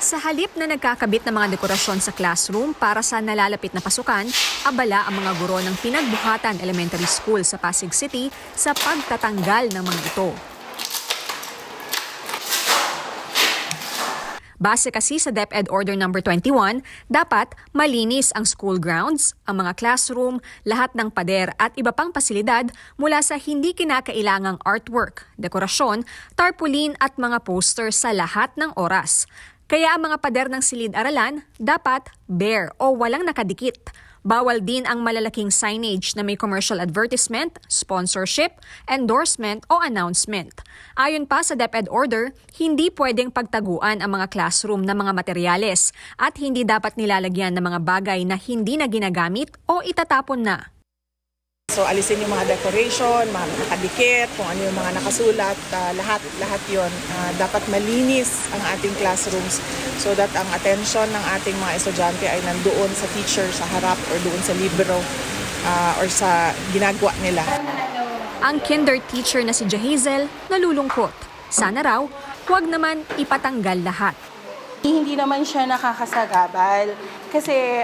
Sa halip na nagkakabit ng mga dekorasyon sa classroom para sa nalalapit na pasukan, abala ang mga guro ng Pinagbuhatan Elementary School sa Pasig City sa pagtatanggal ng mga ito. Base kasi sa DepEd Order No. 21, dapat malinis ang school grounds, ang mga classroom, lahat ng pader at iba pang pasilidad mula sa hindi kinakailangang artwork, dekorasyon, tarpaulin at mga poster sa lahat ng oras. Kaya ang mga pader ng silid-aralan dapat bare o walang nakadikit. Bawal din ang malalaking signage na may commercial advertisement, sponsorship, endorsement o announcement. Ayon pa sa DepEd Order, hindi pwedeng pagtaguan ang mga classroom ng mga materyales at hindi dapat nilalagyan ng mga bagay na hindi na ginagamit o itatapon na. So alisin yung mga decoration, mga nakadikit, kung ano yung mga nakasulat, lahat yun. Dapat malinis ang ating classrooms so that ang attention ng ating mga estudyante ay nandoon sa teacher, sa harap, or doon sa libro, or sa ginagawa nila. Ang kinder teacher na si Jahazel nalulungkot. Sana raw, huwag naman ipatanggal lahat. Hindi naman siya nakakasagabal kasi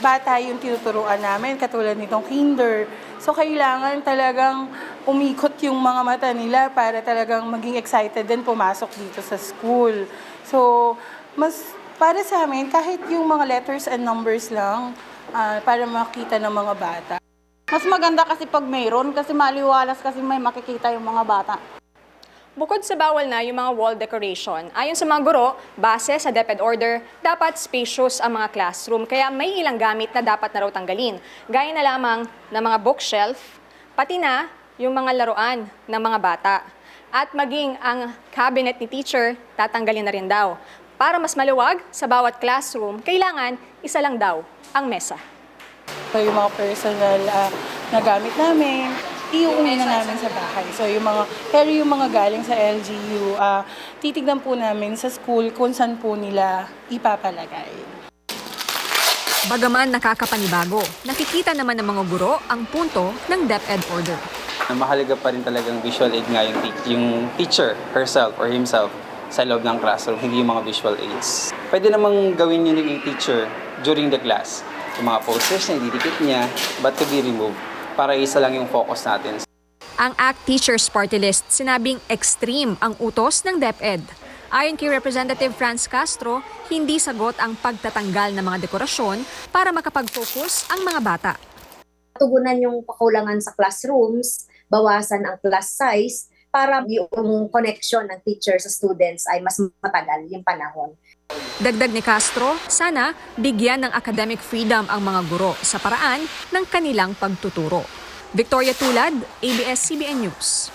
bata yung tinuturuan namin katulad nitong kinder. So kailangan talagang umikot yung mga mata nila para talagang maging excited din pumasok dito sa school. So mas para sa amin kahit yung mga letters and numbers lang para makita ng mga bata. Mas maganda kasi pag mayroon kasi maliwalas kasi may makikita yung mga bata. Bukod sa bawal na yung mga wall decoration, ayon sa mga guro, base sa DepEd Order, dapat spacious ang mga classroom kaya may ilang gamit na dapat na raw tanggalin. Gaya na lamang ng mga bookshelf, pati na yung mga laruan ng mga bata. At maging ang cabinet ni teacher, tatanggalin na rin daw. Para mas maluwag sa bawat classroom, kailangan isa lang daw ang mesa. So yung mga personal na gamit namin, iuwi na namin sa bahay. So pero yung mga galing sa LGU, titignan po namin sa school kung saan po nila ipapalagay. Bagaman nakakapanibago, nakikita naman ng mga guro ang punto ng DepEd Order. Mahalaga pa rin talagang visual aid nga yung teacher herself or himself sa loob ng classroom, hindi yung mga visual aids. Pwede namang gawin yun yung teacher during the class. Yung mga posters na ididikit niya, but to be removed para isa lang yung focus natin. Ang ACT Teachers Party List sinabing extreme ang utos ng DepEd. Ayon kay Representative Franz Castro, hindi sagot ang pagtatanggal ng mga dekorasyon para makapag-focus ang mga bata. Tugunan yung kakulangan sa classrooms, bawasan ang class size para yung connection ng teacher sa students ay mas matagal yung panahon. Dagdag ni Castro, sana bigyan ng academic freedom ang mga guro sa paraan ng kanilang pagtuturo. Victoria Tulad, ABS-CBN News.